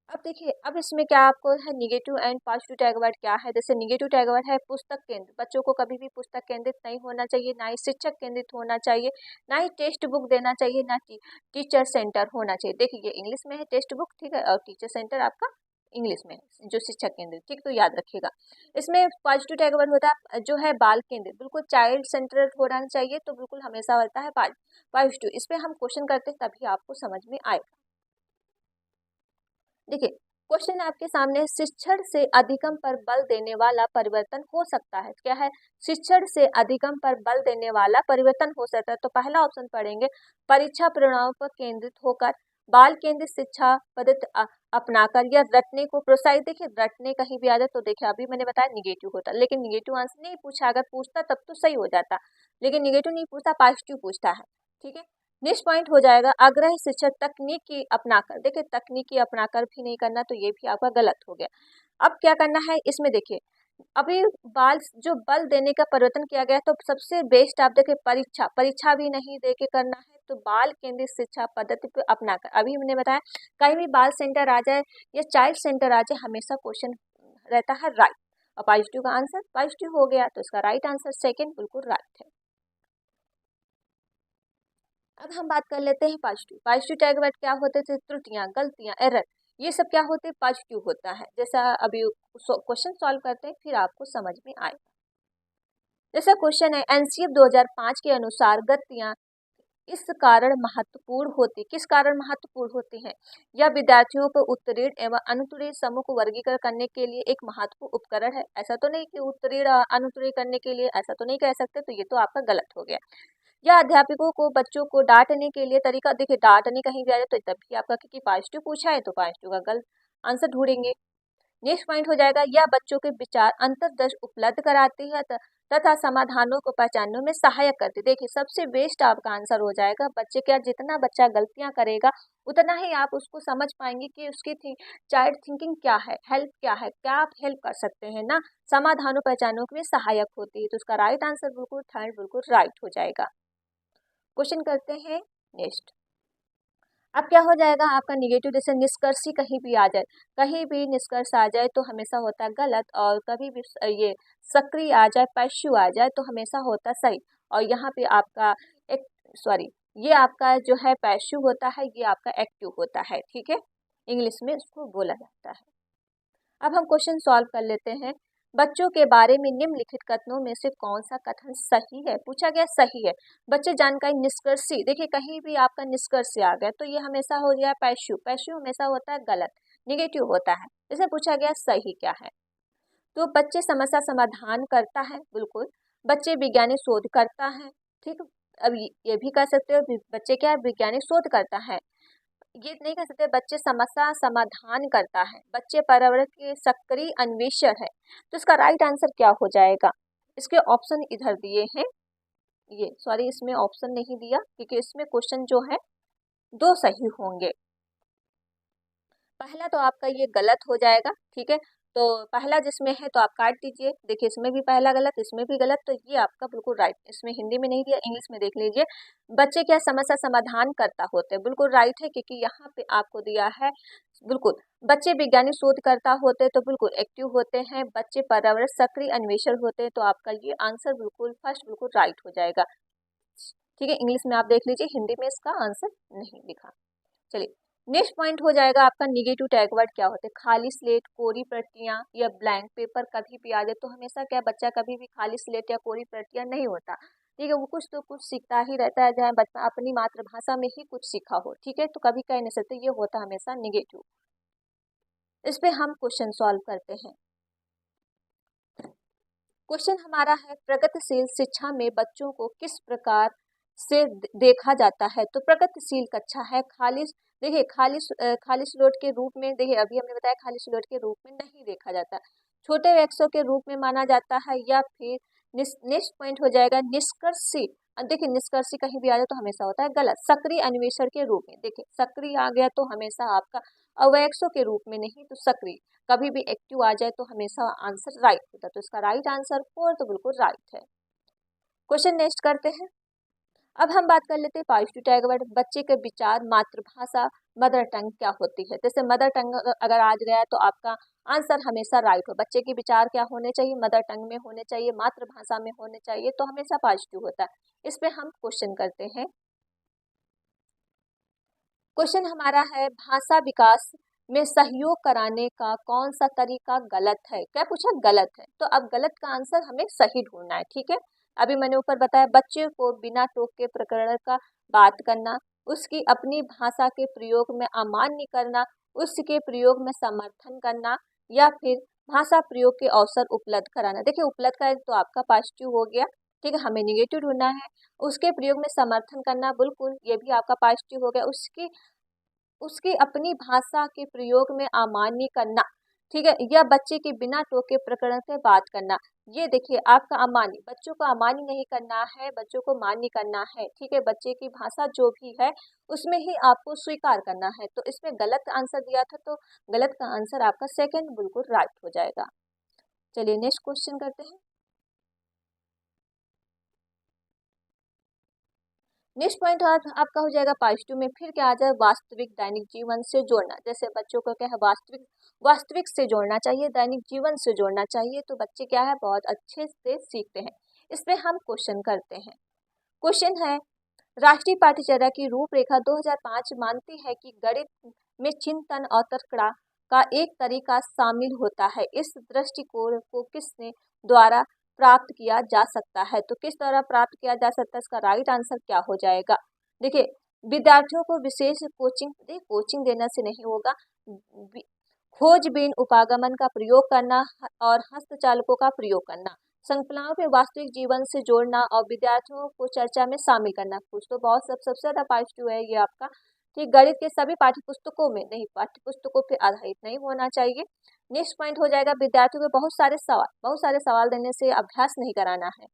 अब देखिए, अब इसमें क्या आपको है, negative and positive tag word क्या है। जैसे निगेटिव टैग वर्ड है पुस्तक केंद्र, बच्चों को कभी भी पुस्तक केंद्रित नहीं होना चाहिए, ना ही शिक्षक केंद्रित होना चाहिए, ना ही टेक्स्ट बुक देना चाहिए, ना टीचर सेंटर होना चाहिए। देखिए ये इंग्लिश में है टेक्स्ट बुक, ठीक है, और टीचर सेंटर आपका इंग्लिश में है, जो शिक्षक केंद्रित, ठीक, तो याद रखिएगा। इसमें पॉजिटिव टैग वर्ड होता है जो है बाल केंद्रित, बिल्कुल चाइल्ड सेंटर होना चाहिए, तो बिल्कुल हमेशा होता है पॉजिटिव। इस पर हम क्वेश्चन करते हैं तभी आपको समझ में आएगा। देखिए क्वेश्चन आपके सामने, शिक्षण से अधिगम पर बल देने वाला परिवर्तन हो सकता है। क्या है? शिक्षण से अधिगम पर बल देने वाला परिवर्तन हो सकता है, तो पहला ऑप्शन पढ़ेंगे, परीक्षा परिणामों पर केंद्रित होकर, बाल केंद्रित शिक्षा पद्धति अपनाकर, या रटने को प्रोत्साहित। देखिए रटने कहीं भी आ जाए तो देखिए अभी मैंने बताया निगेटिव होता, लेकिन निगेटिव आंसर नहीं पूछा, अगर पूछता तब तो सही हो जाता, लेकिन निगेटिव नहीं पूछता, पॉजिटिव पूछता है। ठीक है, नेक्स्ट पॉइंट हो जाएगा, आग्रह शिक्षक तकनीकी अपनाकर। देखिए तकनीकी अपनाकर भी नहीं करना, तो ये भी आपका गलत हो गया। अब क्या करना है इसमें, देखिए अभी जो बल देने का परिवर्तन किया गया, तो सबसे बेस्ट आप देखिए परीक्षा भी नहीं दे के करना है, तो बाल केंद्रित शिक्षा पद्धति पे अपनाकर। अभी मैंने बताया कहीं भी बाल सेंटर आ जाए या चाइल्ड सेंटर आ जाए, हमेशा क्वेश्चन रहता है राइट, और पॉजिटिव का आंसर पॉजिटिव हो गया, तो इसका राइट आंसर सेकेंड बिल्कुल राइट है। अब हम बात कर लेते हैं पॉजिटिव टैग वर्ड क्या होते थे, त्रुटियां, गलतियां, एरर, ये सब क्या होते हैं, पॉजिटिव होता है। जैसा अभी क्वेश्चन सॉल्व करते हैं फिर आपको समझ में आएगा। जैसा क्वेश्चन है, एनसीएफ 2005 के अनुसार गलतियां इस कारण महत्वपूर्ण होती, किस कारण महत्वपूर्ण होती हैं? यह विद्यार्थियों को उत्तीर्ण एवं अनुत्तीर्ण समूह को वर्गीकरण करने के लिए एक महत्वपूर्ण उपकरण है। ऐसा तो नहीं कि उत्तीर्ण अनुत्तीर्ण करने के लिए, ऐसा तो नहीं कह सकते, तो ये तो आपका गलत हो गया। या अध्यापकों को बच्चों को डांटने के लिए तरीका, देखिए डांटने कहीं भी आ जाए तो तब भी आपका, क्योंकि पॉजिटिव पूछा है तो पॉजिटिव का गलत आंसर ढूंढेंगे। नेक्स्ट पॉइंट हो जाएगा, या बच्चों के विचार अंतर्दृष्टि उपलब्ध कराती है तथा समाधानों को पहचानने में सहायक करती। देखिए सबसे बेस्ट आपका आंसर हो जाएगा, बच्चे क्या, जितना बच्चा गलतियां करेगा उतना ही आप उसको समझ पाएंगे कि उसकी चाइल्ड थिंकिंग क्या है, हेल्प क्या है, क्या आप हेल्प कर सकते हैं ना, समाधानों पहचानों में सहायक होती है, तो उसका राइट आंसर बिल्कुल थर्ड बिल्कुल राइट हो जाएगा। क्वेश्चन करते हैं नेक्स्ट। अब क्या हो जाएगा आपका निगेटिव, जैसे निष्कर्ष ही कहीं भी आ जाए, कहीं भी निष्कर्ष आ जाए तो हमेशा होता है गलत, और कभी भी ये सक्रिय आ जाए, पैसिव आ जाए तो हमेशा होता सही। और यहाँ पे आपका एक ये आपका जो है पैसिव होता है, ये आपका एक्टिव होता है। ठीक है, इंग्लिश में इसको बोला जाता है। अब हम क्वेश्चन सॉल्व कर लेते हैं। बच्चों के बारे में निम्नलिखित कथनों में से कौन सा कथन सही है? पूछा गया सही है। बच्चे जानकारी निष्कर्षी, देखिए कहीं भी आपका निष्कर्ष से आ गया तो ये हमेशा हो गया पैसिव हमेशा होता है गलत, निगेटिव होता है। जैसे पूछा गया सही क्या है, तो बच्चे समस्या समाधान करता है, बिल्कुल। बच्चे वैज्ञानिक शोध करता है, ठीक। अब ये भी कह सकते हो बच्चे क्या वैज्ञानिक शोध करता है, ये नहीं कह सकते बच्चे समस्या समाधान करता है, बच्चे पर्यावरण के सक्रिय अन्वेषण है, तो इसका राइट आंसर क्या हो जाएगा? इसके ऑप्शन इधर दिए हैं, ये इसमें ऑप्शन नहीं दिया क्योंकि इसमें क्वेश्चन जो है दो सही होंगे। पहला तो आपका ये गलत हो जाएगा, ठीक है, तो पहला जिसमें है तो आप काट दीजिए। देखिए इसमें भी पहला गलत, इसमें भी गलत, तो ये आपका बिल्कुल राइट। इसमें हिंदी में नहीं दिया, इंग्लिश में देख लीजिए। बच्चे क्या समस्या समाधान करता होते हैं, बिल्कुल राइट है, क्योंकि यहाँ पे आपको दिया है बिल्कुल। बच्चे वैज्ञानिक शोध करता होते हैं तो बिल्कुल एक्टिव होते हैं। बच्चे पर्यावरण सक्रिय अन्वेषण होते हैं, तो आपका ये आंसर बिल्कुल फर्स्ट बिल्कुल राइट हो जाएगा। ठीक है, इंग्लिश में आप देख लीजिए, हिंदी में इसका आंसर नहीं लिखा। चलिए नेक्स्ट पॉइंट हो जाएगा आपका निगेटिव टैग वर्ड क्या होते हैं? खाली स्लेट, कोरी प्रतियां या ब्लैंक पेपर कभी भी आ जाए तो हमेशा क्या, बच्चा कभी भी खाली स्लेट या कोरी प्रतियां नहीं होता, ठीक है, वो कुछ तो कुछ सीखता ही रहता है, जहाँ बच्चा अपनी मातृभाषा में ही कुछ सीखा हो, ठीक है, तो कभी कह नहीं सकते, ये होता हमेशा निगेटिव। इस पे हम क्वेश्चन सॉल्व करते हैं। क्वेश्चन हमारा है प्रगतिशील शिक्षा में बच्चों को किस प्रकार से देखा जाता है। तो प्रगतिशील कक्षा है खाली, देखिए खाली स्लॉट के रूप में, देखिए अभी हमने बताया खाली स्लॉट के रूप में नहीं देखा जाता, छोटे वैक्सों के रूप में माना जाता है, या फिर नेक्स्ट पॉइंट हो जाएगा निष्कर्षी। देखिए निष्कर्षी कहीं भी आ जाए तो हमेशा होता है गलत, सक्रिय अन्वेषण के रूप में। देखिए सक्रिय आ गया तो हमेशा आपका अवैक्सों के रूप में नहीं तो सक्रिय, कभी भी एक्टिव आ जाए तो हमेशा आंसर राइट होता है। तो इसका राइट आंसर 4 तो बिल्कुल राइट है। क्वेश्चन नेक्स्ट करते हैं। अब हम बात कर लेते हैं पॉजिटिव टैग वर्ड, बच्चे के विचार मातृभाषा मदर टंग क्या होती है। जैसे मदर टंग अगर आ गया तो आपका आंसर हमेशा राइट हो। बच्चे के विचार क्या होने चाहिए, मदर टंग में होने चाहिए, मातृभाषा में होने चाहिए, तो हमेशा पॉजिटिव होता है। इस पे हम क्वेश्चन करते हैं। क्वेश्चन हमारा है भाषा विकास में सहयोग कराने का कौन सा तरीका गलत है। क्या पूछा, गलत है, तो अब गलत का आंसर हमें सही ढूंढना है। ठीक है, अभी मैंने ऊपर बताया बच्चे को बिना टोक के प्रकरण का बात करना, उसकी अपनी भाषा के प्रयोग में अमान्य करना, उसके प्रयोग में समर्थन करना, या फिर भाषा प्रयोग के अवसर उपलब्ध कराना। देखिए उपलब्ध का तो आपका पॉजिटिव हो गया, ठीक है, हमें निगेटिव ढूंढना है। उसके प्रयोग में समर्थन करना, बिल्कुल ये भी आपका पॉजिटिव हो गया। उसकी अपनी भाषा के प्रयोग में अमान्य करना, ठीक है, या बच्चे के बिना टोके प्रकरण से बात करना। ये देखिए आपका अमान्य, बच्चों को अमान्य नहीं करना है, बच्चों को मान्य करना है। ठीक है, बच्चे की भाषा जो भी है उसमें ही आपको स्वीकार करना है। तो इसमें गलत आंसर दिया था, तो गलत का आंसर आपका सेकंड बिल्कुल राइट हो जाएगा। चलिए नेक्स्ट क्वेश्चन करते हैं। नेक्स्ट पॉइंट आपका हो जाएगा पॉजिटिव में, फिर क्या आ जाए वास्तविक दैनिक जीवन से जोड़ना। जैसे बच्चों को क्या है वास्तविक से जोड़ना चाहिए, दैनिक जीवन से जोड़ना चाहिए, तो बच्चे क्या है बहुत अच्छे से सीखते हैं। इस पे हम क्वेश्चन करते हैं। क्वेश्चन है राष्ट्रीय पाठ्यचर्या की रूपरेखा 2005 मानती है कि गणित में चिंतन और तर्कड़ा का एक तरीका शामिल होता है। इस दृष्टिकोण को किसने द्वारा प्राप्त किया जा सकता है। तो किस द्वारा प्राप्त किया जा सकता है, इसका राइट आंसर क्या हो जाएगा। देखिए विद्यार्थियों को विशेष कोचिंग देने से नहीं होगा, खोजबीन उपागमन का प्रयोग करना और हस्तचालकों का प्रयोग करना, संकलनाओं में वास्तविक जीवन से जोड़ना और विद्यार्थियों को चर्चा में शामिल करना। कुछ तो बहुत सबसे ज्यादा पॉजिटिव है ये आपका, ठीक, गणित के सभी पाठ्य पुस्तकों में नहीं, पाठ्य पुस्तकों पर आधारित नहीं होना चाहिए। नेक्स्ट पॉइंट हो जाएगा विद्यार्थियों को बहुत सारे सवाल देने से अभ्यास नहीं कराना है।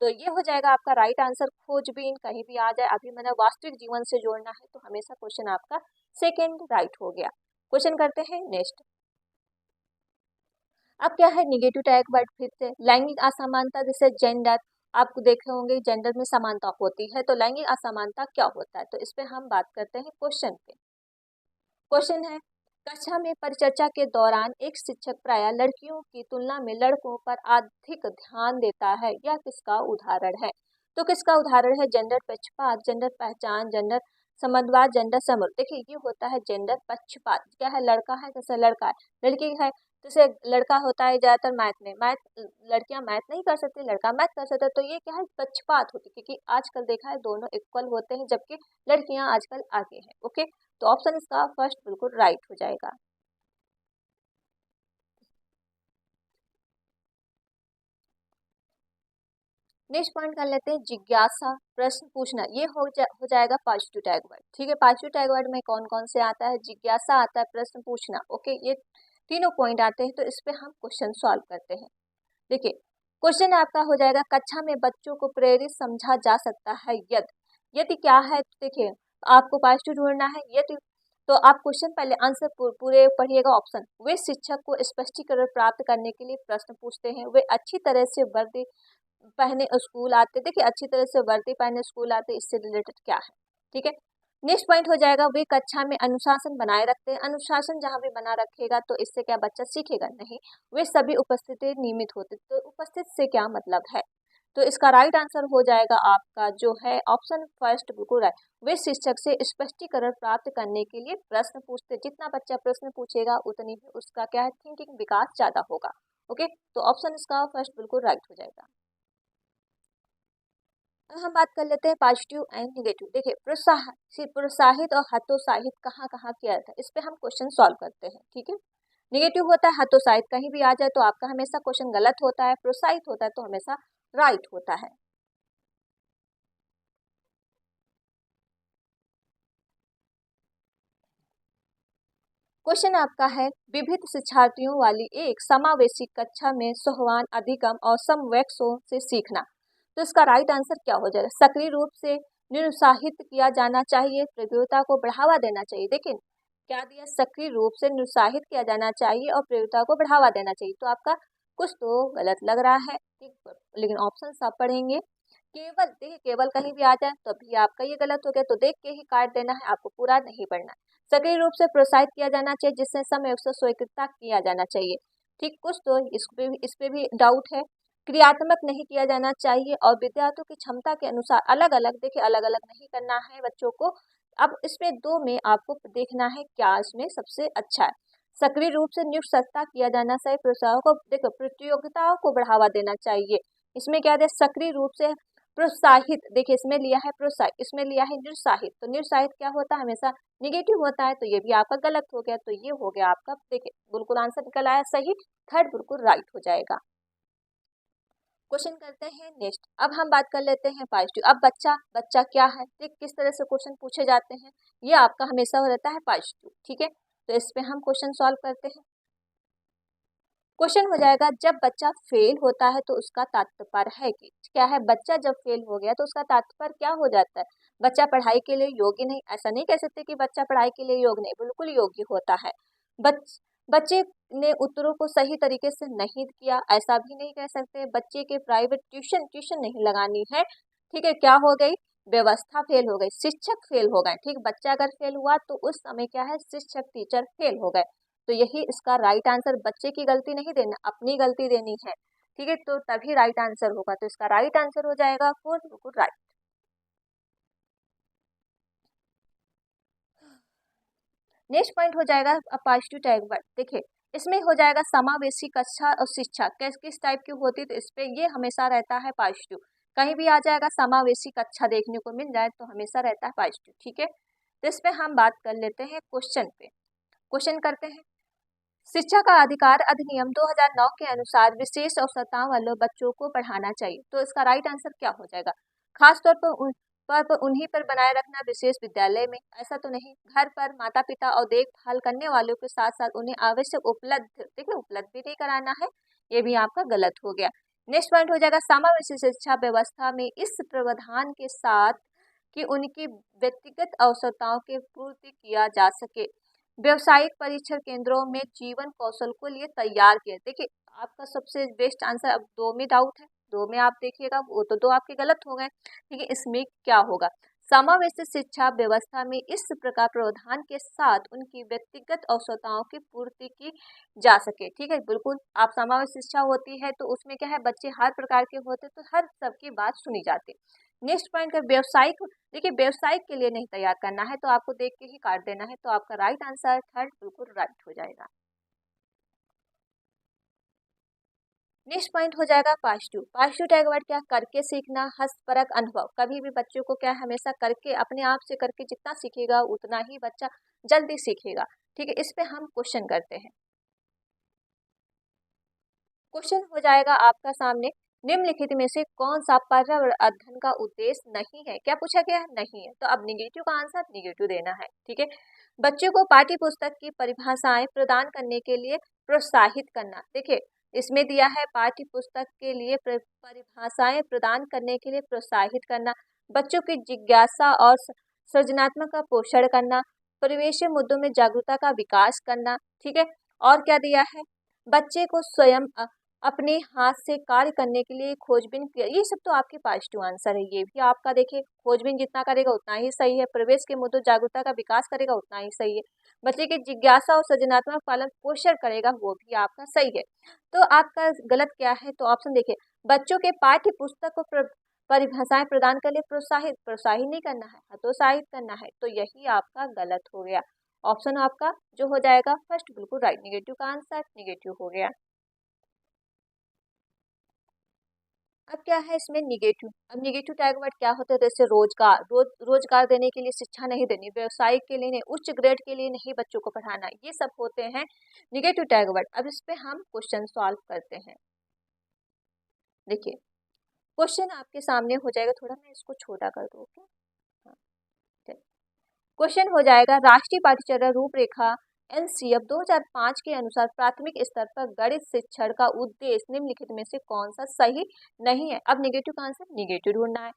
तो ये हो जाएगा आपका राइट आंसर, खोजबीन कहीं भी आ जाए, अभी मैंने वास्तविक जीवन से जोड़ना है, तो हमेशा क्वेश्चन आपका सेकेंड राइट हो गया। क्वेश्चन करते हैं नेक्स्ट। अब क्या है निगेटिव टैग वर्ड, फिर से लैंगिक असमानता, जैसे जेंडर, आपको देखे होंगे जेंडर में समानता होती है, तो लैंगिक असमानता क्या होता है, तो इस पे हम बात करते हैं क्वेश्चन पे। क्वेश्चन है कक्षा में परिचर्चा के दौरान एक शिक्षक प्रायः लड़कियों की तुलना में लड़कों पर अधिक ध्यान देता है, यह किसका उदाहरण है। तो किसका उदाहरण है, जेंडर पक्षपात, जेंडर पहचान, जेंडर संबंधवाद, जेंडर समूह। देखिए ये होता है जेंडर पक्षपात, क्या है लड़का है जैसे लड़का है, लड़की है जैसे लड़का होता है ज्यादातर मैथ में, लड़कियां मैथ नहीं कर सकती, लड़का मैथ कर सकता है, तो ये क्या है पक्षपात होती है, क्योंकि आजकल देखा है दोनों इक्वल होते हैं, जबकि लड़कियां आजकल आगे हैं। ओके, तो ऑप्शन इसका फर्स्ट बिल्कुल राइट हो जाएगा। नेक्स्ट पॉइंट कर लेते हैं जिज्ञासा, प्रश्न पूछना, ये हो जाएगा पॉजिटिव टैग वर्ड। ठीक है, पॉजिटिव टैग वर्ड में कौन कौन से आता है, जिज्ञासा आता है, प्रश्न पूछना, ओके, ये तीनों पॉइंट आते हैं। तो इस पे हम क्वेश्चन सॉल्व करते हैं। देखिए क्वेश्चन आपका हो जाएगा कक्षा में बच्चों को प्रेरित समझा जा सकता है यदि यदि क्या है, तो देखिए आपको पॉजिटिव ढूंढना है यदि, तो आप क्वेश्चन पहले आंसर पूरे पढ़िएगा। ऑप्शन, वे शिक्षक को स्पष्टीकरण प्राप्त करने के लिए प्रश्न पूछते हैं, वे अच्छी तरह से वर्दी पहने स्कूल आते, देखिए अच्छी तरह से वर्दी पहने स्कूल आते, इससे रिलेटेड क्या है। ठीक है, नेक्स्ट पॉइंट हो जाएगा वे कक्षा में अनुशासन बनाए रखते हैं, अनुशासन जहां भी बना रखेगा तो इससे क्या बच्चा सीखेगा नहीं, वे सभी उपस्थिति नियमित होते, तो उपस्थित से क्या मतलब है, तो इसका राइट आंसर हो जाएगा आपका जो है ऑप्शन फर्स्ट बिल्कुल राइट, वे शिक्षक से स्पष्टीकरण प्राप्त करने के लिए प्रश्न पूछते, जितना बच्चा प्रश्न पूछेगा उतनी ही उसका क्या है थिंकिंग विकास ज्यादा होगा। ओके, तो ऑप्शन इसका फर्स्ट बिल्कुल राइट हो जाएगा। अब हम बात कर लेते हैं पॉजिटिव एंड निगेटिव। देखिए प्रोत्साहित और हतोत्साहित कहाँ कहाँ किया जाता है, इस पे हम क्वेश्चन सॉल्व करते हैं। ठीक है, निगेटिव होता है हतोत्साहित, कहीं भी आ जाए तो आपका हमेशा क्वेश्चन गलत होता है। प्रोत्साहित होता है तो हमेशा राइट होता है। क्वेश्चन आपका है, विविध शिक्षार्थियों वाली एक समावेशी कक्षा में सोहवान अधिगम और समवयस्कों से सीखना। तो इसका राइट आंसर क्या हो जाएगा? सक्रिय रूप से निरुत्साहित किया जाना चाहिए, प्रतियोगिता को बढ़ावा देना चाहिए। देखिए क्या दिया, सक्रिय रूप से निरुत्साहित किया जाना चाहिए और प्रतियोगिता को बढ़ावा देना चाहिए। तो आपका कुछ तो गलत लग रहा है, ठीक, लेकिन ऑप्शन आप पढ़ेंगे। केवल देखिए, केवल कहीं भी आ जाए तो भी आपका ये गलत हो गया, तो देख के ही काट देना है, आपको पूरा नहीं पढ़ना है। सक्रिय रूप से प्रोत्साहित किया जाना चाहिए, जिससे समय से स्वीकृता किया जाना चाहिए। ठीक, कुछ तो इस पे भी डाउट है। क्रियात्मक नहीं किया जाना चाहिए और विद्यार्थियों की क्षमता के अनुसार अलग अलग, देखिए अलग अलग नहीं करना है बच्चों को। अब इसमें दो में आपको देखना है क्या इसमें सबसे अच्छा है। सक्रिय रूप से नियुक्त किया जाना चाहिए, प्रोत्साहन को देखो प्रतियोगिताओं को बढ़ावा देना चाहिए। इसमें क्या है, सक्रिय रूप से प्रोत्साहित, देखिए इसमें लिया है प्रोत्साहित, इसमें लिया है निरुत्साहित। तो निरुत्साहित क्या होता है, हमेशा निगेटिव होता है, तो ये भी आपका गलत हो गया। तो ये हो गया आपका, देखिए बिल्कुल आंसर निकल आया सही, थर्ड बिल्कुल राइट हो जाएगा। क्वेश्चन करते हैं नेक्स्ट। अब हम बात कर लेते हैं पॉजिटिव। अब बच्चा बच्चा क्या है, देख किस तरह से क्वेश्चन पूछे जाते हैं, ये आपका हमेशा रहता है पॉजिटिव। ठीक है, तो इस पे हम क्वेश्चन सॉल्व करते हैं। क्वेश्चन हो जाएगा, जब बच्चा फेल होता है तो उसका तात्पर्य है कि क्या है। बच्चा जब फेल हो गया तो उसका तात्पर्य क्या हो जाता है? बच्चा पढ़ाई के लिए योग्य नहीं, ऐसा नहीं कह सकते कि बच्चा पढ़ाई के लिए योग्य नहीं, बिल्कुल योग्य होता है। बच्चे ने उत्तरों को सही तरीके से नहीं किया, ऐसा भी नहीं कह सकते। बच्चे के प्राइवेट ट्यूशन ट्यूशन नहीं लगानी है। ठीक है, क्या हो गई, व्यवस्था फेल हो गई, शिक्षक फेल हो गए। ठीक, बच्चा अगर फेल हुआ तो उस समय क्या है, शिक्षक टीचर फेल हो गए। तो यही इसका राइट आंसर, बच्चे की गलती नहीं देना, अपनी गलती देनी है। ठीक है, तो तभी राइट आंसर होगा। तो इसका राइट आंसर हो जाएगा फोर्थ, बिल्कुल राइट। नेक्स्ट पॉइंट हो जाएगा पॉजिटिव टैग वर्ड। देखिए इसमें हो जाएगा समावेशी कक्षा और शिक्षा किस किस टाइप की होती है, तो इस पे ये हमेशा रहता है पॉजिटिव। कहीं भी आ जाएगा समावेशी कक्षा देखने को मिल जाए तो हमेशा रहता है पॉजिटिव। ठीक है, तो इस पे हम बात कर लेते हैं क्वेश्चन पे। क्वेश्चन करते हैं, शिक्षा का अधिकार अधिनियम 2009 के अनुसार विशेष आवश्यकताओं वाले बच्चों को पढ़ाना चाहिए। तो इसका राइट आंसर क्या हो जाएगा? खास तौर पर उन्हीं पर बनाए रखना विशेष विद्यालय में, ऐसा तो नहीं। घर पर माता पिता और देखभाल करने वालों के साथ साथ उन्हें आवश्यक उपलब्ध, देखिए उपलब्ध भी नहीं कराना है, ये भी आपका गलत हो गया। नेक्स्ट पॉइंट हो जाएगा, समावेशी शिक्षा व्यवस्था में इस प्रावधान के साथ कि उनकी व्यक्तिगत आवश्यकताओं के पूर्ति किया जा सके। व्यवसायिक परीक्षण केंद्रों में जीवन कौशल को लिए तैयार किया। देखिए आपका सबसे बेस्ट आंसर, अब दो में डाउट है, दो में आप देखिएगा, वो तो दो आपके गलत हो गए। ठीक है, इसमें क्या होगा, समावेशी शिक्षा व्यवस्था में इस प्रकार प्रावधान के साथ उनकी व्यक्तिगत आवश्यकताओं की पूर्ति की जा सके। ठीक है, बिल्कुल आप समावेशी शिक्षा होती है तो उसमें क्या है, बच्चे हर प्रकार के होते तो हर सबकी बात सुनी जाती। नेक्स्ट पॉइंट है व्यवसायिक। देखिए व्यवसायिक के लिए नहीं तैयार करना है, तो आपको देख के ही काट देना है। तो आपका राइट आंसर थर्ड बिल्कुल राइट हो जाएगा। नेक्स्ट पॉइंट हो जाएगा पॉजिटिव। पॉजिटिव टैग वर्ड क्या, करके सीखना, हस्तपरक अनुभव। कभी भी बच्चों को क्या है, हमेशा करके, अपने आप से करके जितना सीखेगा उतना ही बच्चा जल्दी सीखेगा। ठीक है, इस पे हम क्वेश्चन करते हैं। क्वेश्चन हो जाएगा आपका सामने, निम्नलिखित में से कौन सा पर्यावरण अध्ययन का उद्देश्य नहीं है? क्या पूछा गया है, नहीं है, तो अब निगेटिव का आंसर निगेटिव देना है। ठीक है, बच्चों को पाठ्य पुस्तक की परिभाषाएं प्रदान करने के लिए प्रोत्साहित करना। देखिए इसमें दिया है पाठ्य पुस्तक के लिए परिभाषाएं प्रदान करने के लिए प्रोत्साहित करना, बच्चों की जिज्ञासा और सृजनात्मक का पोषण करना, परिवेशीय मुद्दों में जागरूकता का विकास करना। ठीक है, और क्या दिया है, बच्चे को स्वयं अपने हाथ से कार्य करने के लिए खोजबीन किया। ये सब तो आपके पॉजिटिव आंसर है। ये भी आपका देखिए, खोजबीन जितना करेगा उतना ही सही है, प्रवेश के मुद्दों जागरूकता का विकास करेगा उतना ही सही है, बच्चे की जिज्ञासा और सृजनात्मक पालन पोषण करेगा वो भी आपका सही है। तो आपका गलत क्या है, तो ऑप्शन देखिए, बच्चों के पाठ्य पुस्तक को परिभाषाएं प्रदान कर लिए प्रोत्साहित प्रोत्साहित नहीं करना है, हतोत्साहित करना है, तो यही आपका गलत हो गया। ऑप्शन आपका जो हो जाएगा फर्स्ट बिल्कुल राइट, निगेटिव का आंसर निगेटिव हो गया। अब क्या है इसमें निगेटिव। अब निगेटिव टैग वर्ड क्या होता है, जैसे रोजगार, रोजगार देने के लिए, शिक्षा नहीं देनी, व्यवसाय के लिए नहीं, उच्च ग्रेड के लिए नहीं बच्चों को पढ़ाना, ये सब होते हैं निगेटिव टैग वर्ड। अब इस पे हम क्वेश्चन सॉल्व करते हैं। देखिए क्वेश्चन आपके सामने हो जाएगा, थोड़ा मैं इसको छोटा कर दूँ। ओके, हाँ, क्वेश्चन हो जाएगा, राष्ट्रीय पाठ्यचर्या रूपरेखा एनसीएफ 2005 के अनुसार प्राथमिक स्तर पर गणित शिक्षण का उद्देश्य निम्नलिखित में से कौन सा सही नहीं है। अब निगेटिव का आंसर निगेटिव ढूंढना है।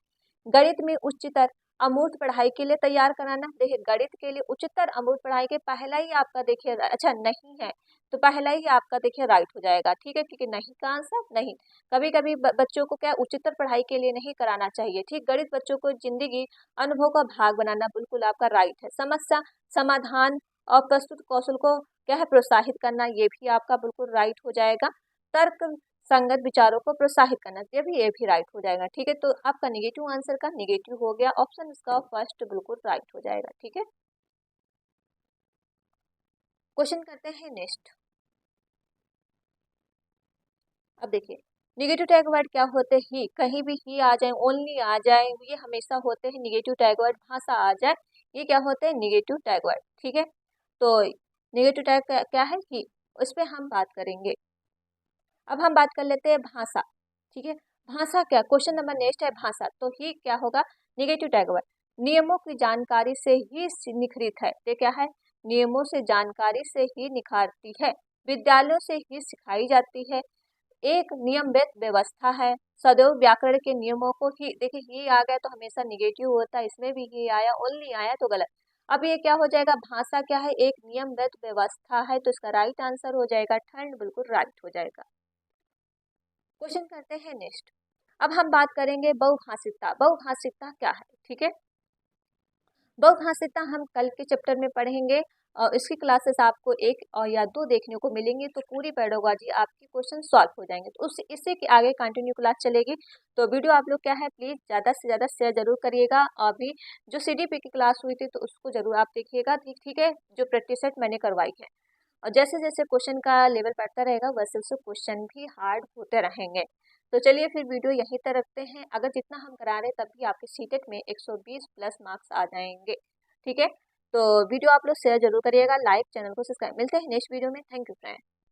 गणित में उच्चतर अमूर्त पढ़ाई के लिए तैयार कराना। देखिए गणित के लिए उच्चतर अमूर्त पढ़ाई के पहला ही आपका देखिए, अच्छा नहीं है तो पहला ही आपका देखिए राइट हो जाएगा, ठीक है, क्योंकि नहीं का आंसर नहीं। कभी कभी बच्चों को क्या उच्चतर पढ़ाई के लिए नहीं कराना चाहिए, ठीक। गणित बच्चों को जिंदगी अनुभव का भाग बनाना, बिल्कुल आपका राइट है। समस्या समाधान और प्रस्तुत कौशल को क्या है प्रोत्साहित करना, ये भी आपका बिल्कुल राइट हो जाएगा। तर्क संगत विचारों को प्रोत्साहित करना, ये भी राइट हो जाएगा, ठीक है। तो आपका निगेटिव आंसर का निगेटिव हो गया, ऑप्शन इसका फर्स्ट बिल्कुल राइट हो जाएगा, ठीक है। क्वेश्चन करते हैं नेक्स्ट। अब देखिए निगेटिव टैग वर्ड क्या होते हैं, ही, कहीं भी ही आ जाए, ओनली आ जाए, ये हमेशा होते हैं निगेटिव टैग वर्ड। भाषा आ जाए, ये क्या होते हैं निगेटिव टैग वर्ड, ठीक है। तो निगेटिव टैग क्या है ही, उस पर हम बात करेंगे। अब हम बात कर लेते हैं भाषा, ठीक है। भाषा क्या, क्वेश्चन नंबर नेक्स्ट है भाषा, तो ही क्या होगा निगेटिव टैग वर्ड। नियमों की जानकारी से ही निखरित है, ये क्या है नियमों से जानकारी से ही निखारती है, विद्यालयों से ही सिखाई जाती है, एक नियमबद्ध व्यवस्था है, सदैव व्याकरण के नियमों को ही, देखिए ही आ गया तो हमेशा निगेटिव होता है, इसमें भी ही आया, ओनली आया तो गलत। अब ये क्या हो जाएगा, भाषा क्या है एक नियमबद्ध व्यवस्था है, तो इसका राइट आंसर हो जाएगा ठंड, बिल्कुल राइट हो जाएगा। क्वेश्चन करते हैं नेक्स्ट। अब हम बात करेंगे बहुभाषिकता। बहुभाषिकता क्या है, ठीक है। बहुभाषिकता हम कल के चैप्टर में पढ़ेंगे और इसकी क्लासेस आपको एक और या दो देखने को मिलेंगी, तो पूरी पेडागोजी आपकी क्वेश्चन सॉल्व हो जाएंगे। तो उस इससे के आगे कंटिन्यू क्लास चलेगी, तो वीडियो आप लोग क्या है प्लीज ज़्यादा से ज़्यादा शेयर जरूर करिएगा। अभी जो सीडीपी की क्लास हुई थी तो उसको जरूर आप देखिएगा, ठीक है, जो प्रैक्टिस सेट मैंने करवाई है। और जैसे जैसे क्वेश्चन का लेवल बढ़ता रहेगा वैसे वैसे क्वेश्चन भी हार्ड होते रहेंगे। तो चलिए फिर वीडियो यहीं तक रखते हैं। अगर जितना हम करा रहे हैं तब भी आपके सीटेट में 120 प्लस मार्क्स आ जाएंगे, ठीक है। तो वीडियो आप लोग शेयर जरूर करिएगा, लाइक चैनल को सब्सक्राइब। मिलते हैं नेक्स्ट वीडियो में। Thank you friend.